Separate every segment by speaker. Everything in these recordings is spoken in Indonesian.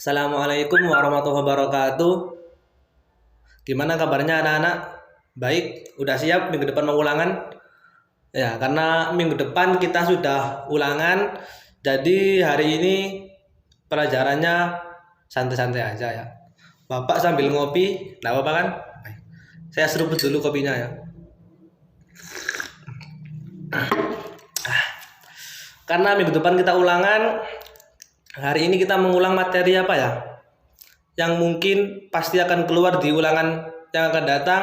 Speaker 1: Assalamualaikum warahmatullahi wabarakatuh. Gimana kabarnya anak-anak? Baik, udah siap minggu depan mau ulangan? Ya, karena minggu depan kita sudah ulangan, jadi hari ini pelajarannya santai-santai aja ya. Bapak sambil ngopi, nggak apa-apa kan? Baik. Saya seruput dulu kopinya ya. Karena minggu depan kita ulangan, hari ini kita mengulang materi apa ya? Yang mungkin pasti akan keluar di ulangan yang akan datang.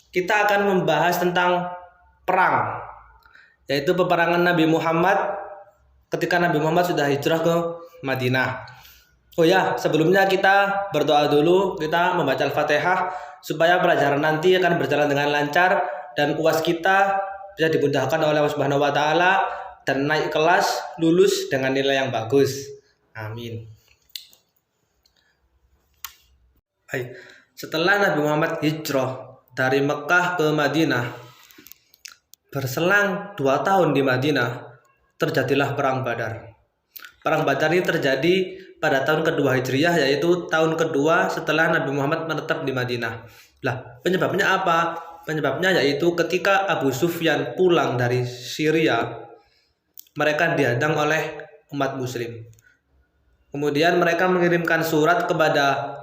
Speaker 1: Kita akan membahas tentang perang, yaitu peperangan Nabi Muhammad ketika Nabi Muhammad sudah hijrah ke Madinah. Oh ya, sebelumnya kita berdoa dulu, kita membaca Al-Fatihah supaya pelajaran nanti akan berjalan dengan lancar dan UAS kita bisa dimudahkan oleh Allah Subhanahu wa taala dan naik kelas, lulus dengan nilai yang bagus. Amin. Baik. Setelah Nabi Muhammad hijrah dari Mekah ke Madinah, berselang 2 tahun di Madinah, terjadilah Perang Badar. Perang Badar ini terjadi pada tahun kedua Hijriah, yaitu tahun kedua setelah Nabi Muhammad menetap di Madinah. Lah, penyebabnya apa? Penyebabnya yaitu ketika Abu Sufyan pulang dari Syria, mereka dihadang oleh umat muslim. Kemudian mereka mengirimkan surat kepada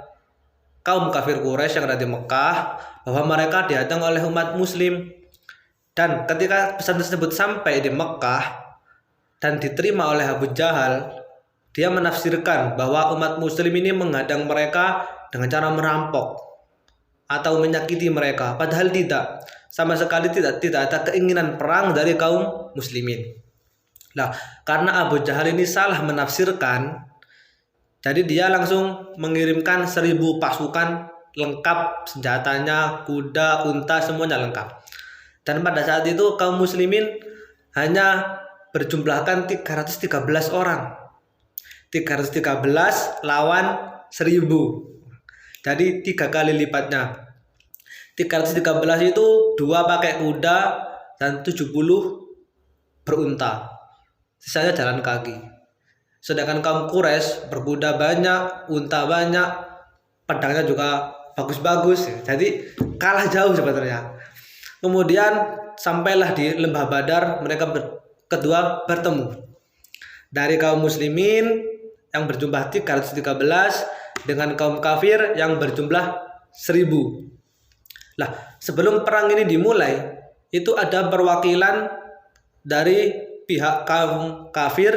Speaker 1: kaum kafir Quraisy yang ada di Mekah bahwa mereka dihadang oleh umat muslim. Dan ketika pesan tersebut sampai di Mekah dan diterima oleh Abu Jahal, dia menafsirkan bahwa umat muslim ini menghadang mereka dengan cara merampok atau menyakiti mereka. Padahal tidak, sama sekali tidak ada keinginan perang dari kaum muslimin. Nah, karena Abu Jahal ini salah menafsirkan, jadi dia langsung mengirimkan 1.000 pasukan lengkap, senjatanya, kuda, unta, semuanya lengkap. Dan pada saat itu kaum muslimin hanya berjumlahkan 313 orang. 313 lawan 1.000. Jadi 3 kali lipatnya. 313 itu 2 pakai kuda dan 70 berunta. Sisanya jalan kaki. Sedangkan kaum Quraisy berkuda banyak, unta banyak, pedangnya juga bagus-bagus. Jadi kalah jauh sebenarnya. Kemudian sampailah di lembah Badar, mereka kedua bertemu. Dari kaum muslimin yang berjumlah 313 dengan kaum kafir yang berjumlah 1.000. Lah, sebelum perang ini dimulai, itu ada perwakilan dari pihak kaum kafir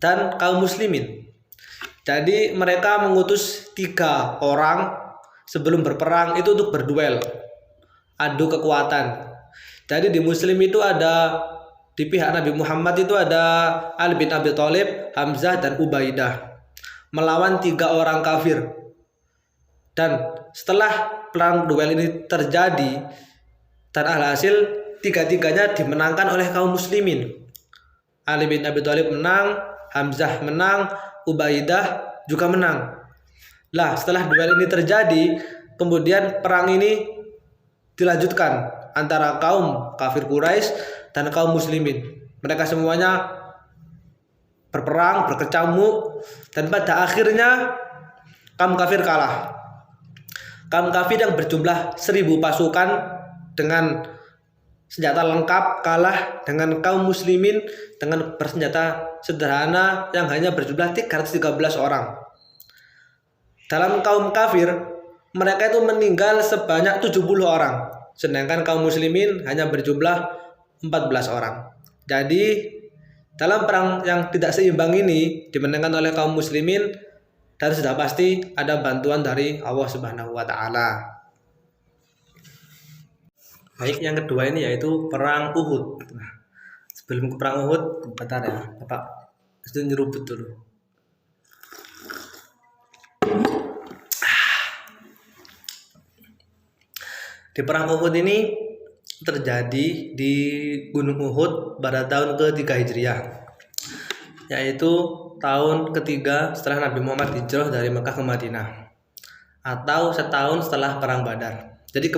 Speaker 1: dan kaum muslimin. Jadi mereka mengutus 3 orang sebelum berperang itu untuk berduel, adu kekuatan. Jadi di muslim itu ada, di pihak Nabi Muhammad itu ada Ali bin Abi Thalib, Hamzah dan Ubaidah melawan 3 orang kafir. Dan setelah perang duel ini terjadi, dan alhasil 3-3-nya dimenangkan oleh kaum muslimin. Ali bin Abi Thalib menang, Hamzah menang, Ubaidah juga menang. Lah, setelah duel ini terjadi, kemudian perang ini dilanjutkan antara kaum kafir Quraisy dan kaum muslimin. Mereka semuanya berperang, berkecamuk, dan pada akhirnya kaum kafir kalah. Kaum kafir yang berjumlah 1.000 pasukan dengan senjata lengkap kalah dengan kaum muslimin dengan bersenjata sederhana yang hanya berjumlah 313 orang. Dalam kaum kafir, mereka itu meninggal sebanyak 70 orang, sedangkan kaum muslimin hanya berjumlah 14 orang. Jadi, dalam perang yang tidak seimbang ini dimenangkan oleh kaum muslimin, dan sudah pasti ada bantuan dari Allah Subhanahu wa taala. Baik, yang kedua ini yaitu perang Uhud. Nah, sebelum ke perang Uhud, bentar ya, Bapak itu nyeruput dulu. Di perang Uhud ini terjadi di Gunung Uhud pada tahun ke-3 Hijriah, yaitu tahun ketiga setelah Nabi Muhammad hijrah dari Mekah ke Madinah, atau setahun setelah perang Badar. Jadi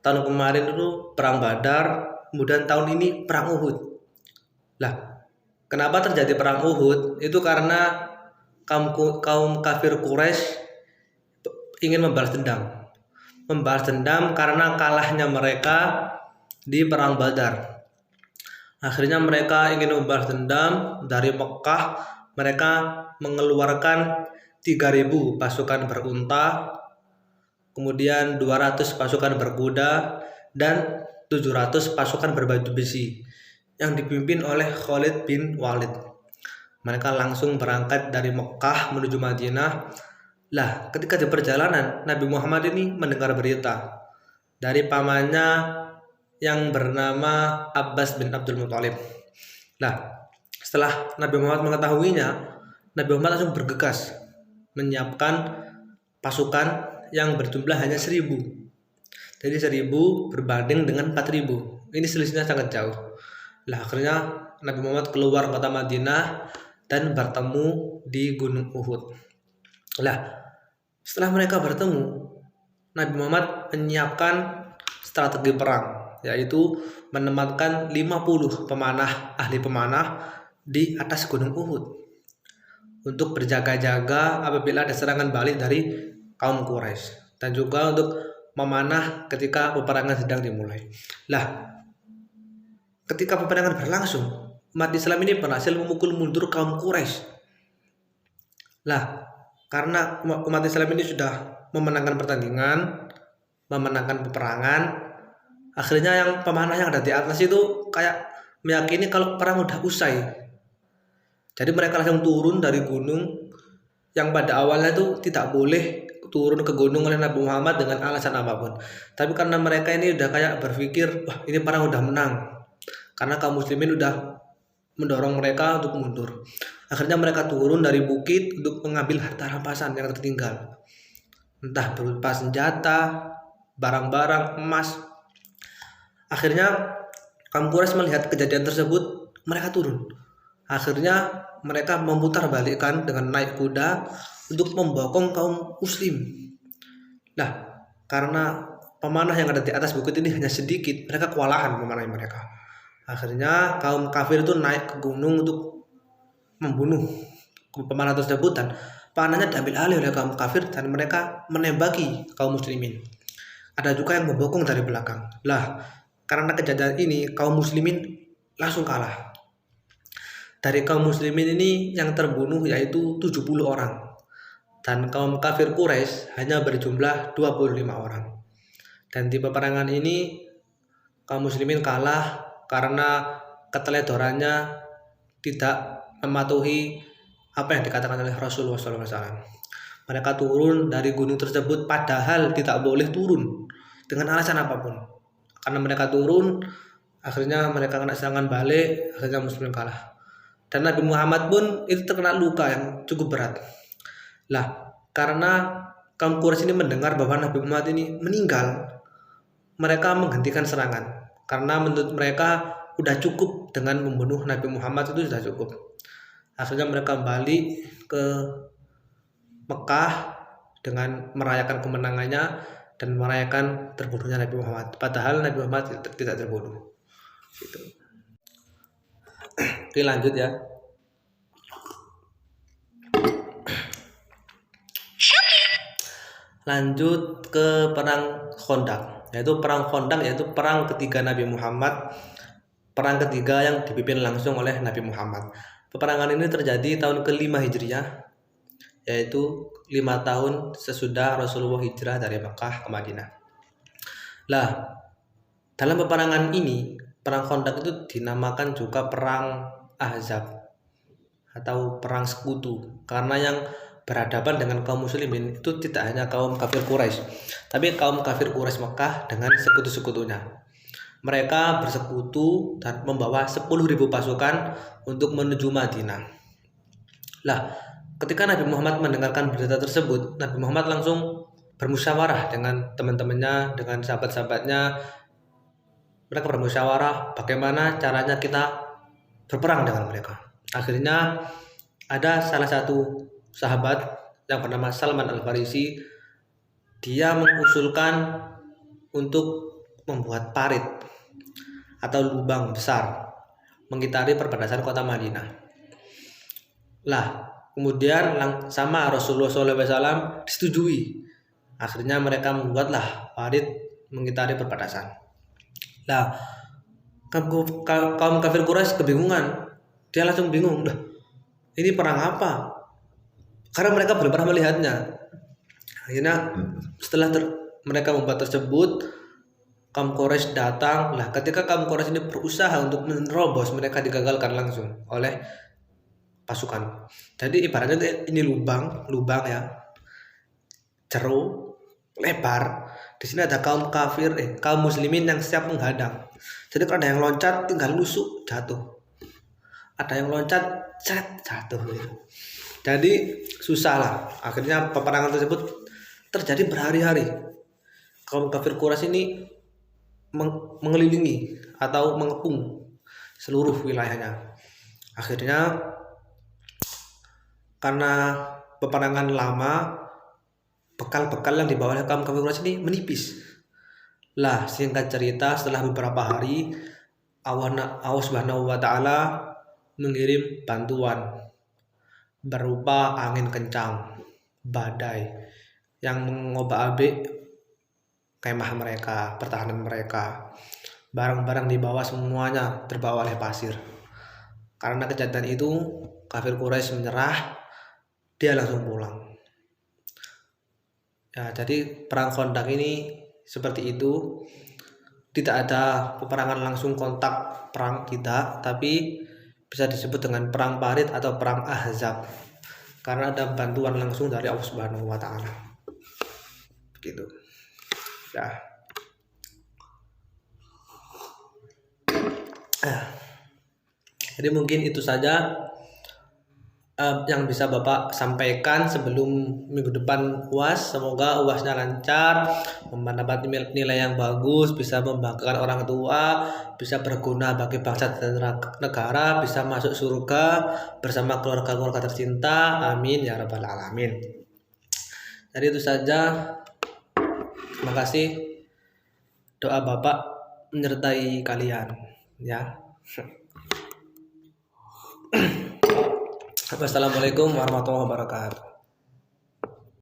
Speaker 1: tahun kemarin itu perang Badar, kemudian tahun ini perang Uhud. Lah, kenapa terjadi perang Uhud? Itu karena kaum kafir Quraisy ingin membalas dendam karena kalahnya mereka di perang Badar. Akhirnya mereka ingin membalas dendam. Dari Mekah mereka mengeluarkan 3.000 pasukan berunta, kemudian 200 pasukan berkuda, dan 700 pasukan berbaju besi yang dipimpin oleh Khalid bin Walid. Mereka langsung berangkat dari Mekah menuju Madinah. Lah, ketika di perjalanan Nabi Muhammad ini mendengar berita dari pamannya yang bernama Abbas bin Abdul Muthalib. Lah, setelah Nabi Muhammad mengetahuinya, Nabi Muhammad langsung bergegas menyiapkan pasukan yang berjumlah hanya 1.000. Jadi 1.000 berbanding dengan 4.000. Ini selisihnya sangat jauh. Lah, akhirnya Nabi Muhammad keluar kota Madinah dan bertemu di Gunung Uhud. Lah, setelah mereka bertemu, Nabi Muhammad menyiapkan strategi perang, yaitu menempatkan 50 ahli pemanah di atas Gunung Uhud untuk berjaga-jaga apabila ada serangan balik dari kaum Quraisy, dan juga untuk memanah ketika peperangan sedang dimulai. Lah, ketika peperangan berlangsung, umat Islam ini berhasil memukul mundur kaum Quraisy. Lah, karena umat Islam ini sudah memenangkan pertandingan, memenangkan peperangan, akhirnya yang pemanah yang ada di atas itu kayak meyakini kalau perang udah usai. Jadi mereka langsung turun dari gunung yang pada awalnya itu tidak boleh turun ke gunung oleh Nabi Muhammad dengan alasan apapun. Tapi karena mereka ini udah kayak berpikir, wah ini perang udah menang, karena kaum muslimin udah mendorong mereka untuk mundur. Akhirnya mereka turun dari bukit untuk mengambil harta rampasan yang tertinggal, entah berupa senjata, barang-barang, emas. Akhirnya kaum Quraisy melihat kejadian tersebut, mereka turun. Akhirnya mereka memutar balikkan dengan naik kuda untuk membokong kaum muslim. Nah, karena pemanah yang ada di atas bukit ini hanya sedikit, mereka kewalahan memanahi mereka. Akhirnya kaum kafir itu naik ke gunung untuk membunuh pemanah tersebut, dan panahnya diambil alih oleh kaum kafir dan mereka menembaki kaum muslimin. Ada juga yang membokong dari belakang. Lah, karena kejadian ini kaum muslimin langsung kalah. Dari kaum muslimin ini yang terbunuh yaitu 70 orang, dan kaum kafir Quraisy hanya berjumlah 25 orang. Dan di peperangan ini kaum muslimin kalah karena keteledorannya tidak mematuhi apa yang dikatakan oleh Rasulullah SAW. Mereka turun dari gunung tersebut padahal tidak boleh turun dengan alasan apapun. Karena mereka turun, akhirnya mereka kena serangan balik, akhirnya muslimin kalah. Dan Nabi Muhammad pun itu terkena luka yang cukup berat. Lah, karena kaum Quraisy ini mendengar bahwa Nabi Muhammad ini meninggal, mereka menghentikan serangan. Karena menurut mereka udah cukup dengan membunuh Nabi Muhammad, itu sudah cukup. Akhirnya mereka balik ke Mekah dengan merayakan kemenangannya dan merayakan terbunuhnya Nabi Muhammad. Padahal Nabi Muhammad tidak terbunuh. Gitu. Oke, lanjut ya. Lanjut ke perang Khandaq, yaitu perang Khandaq, yaitu perang ketiga Nabi Muhammad, perang ketiga yang dipimpin langsung oleh Nabi Muhammad. Peperangan ini terjadi tahun ke-5 Hijriah, yaitu 5 tahun sesudah Rasulullah hijrah dari Mekah ke Madinah. Lah, dalam peperangan ini, perang Khandaq itu dinamakan juga perang Ahzab atau perang sekutu, karena yang berhadapan dengan kaum muslimin itu tidak hanya kaum kafir Quraisy, tapi kaum kafir Quraisy Mekah dengan sekutu-sekutunya. Mereka bersekutu dan membawa 10.000 pasukan untuk menuju Madinah. Lah, ketika Nabi Muhammad mendengarkan berita tersebut, Nabi Muhammad langsung bermusyawarah dengan teman-temannya, dengan sahabat-sahabatnya. Mereka bermusyawarah bagaimana caranya kita berperang dengan mereka. Akhirnya ada salah satu sahabat yang bernama Salman Al-Farisi. Dia mengusulkan untuk membuat parit atau lubang besar mengitari perbatasan kota Madinah. Lah, Kemudian sama Rasulullah SAW disetujui. Akhirnya mereka membuatlah parit mengitari perbatasan. Nah, kaum kafir Quraisy kebingungan. Dia langsung bingung, ini perang apa? Karena mereka belum pernah melihatnya. Akhirnya setelah mereka membuat tersebut, kaum Quraisy datang. Lah, ketika kaum Quraisy ini berusaha untuk menerobos, mereka digagalkan langsung oleh pasukan. Jadi ibaratnya ini lubang ya, ceruk lebar. Di sini ada kaum muslimin yang siap menghadang. Jadi kalau ada yang loncat tinggal nusuk jatuh. Ada yang loncat jatuh gitu. Jadi susah lah. Akhirnya peperangan tersebut terjadi berhari-hari. Kaum kafir Quraisy ini mengelilingi atau mengepung seluruh wilayahnya. Akhirnya karena peperangan lama, bekal-bekal yang dibawa oleh kaum kafir Quraisy ini menipis. Lah, singkat cerita, setelah beberapa hari Allah Subhanahu wa taala mengirim bantuan berupa angin kencang, badai yang mengobak-abik kemah mereka, pertahanan mereka. Barang-barang dibawa semuanya terbawa oleh pasir. Karena kejadian itu, kafir Quraisy menyerah, dia langsung pulang. Ya, jadi perang Khandaq ini seperti itu. Tidak ada peperangan langsung kontak perang kita, tapi bisa disebut dengan perang parit atau perang Ahzab karena ada bantuan langsung dari Allah Subhanahu wa taala. Begitu. Ya. Jadi mungkin itu saja yang bisa Bapak sampaikan sebelum minggu depan UAS. Semoga UASnya lancar, mendapat nilai yang bagus, bisa membanggakan orang tua, bisa berguna bagi bangsa dan negara, bisa masuk surga bersama keluarga-keluarga tercinta. Amin ya rabbal alamin. Jadi itu saja. Terima kasih. Doa Bapak menyertai kalian ya. Wassalamualaikum warahmatullahi wabarakatuh.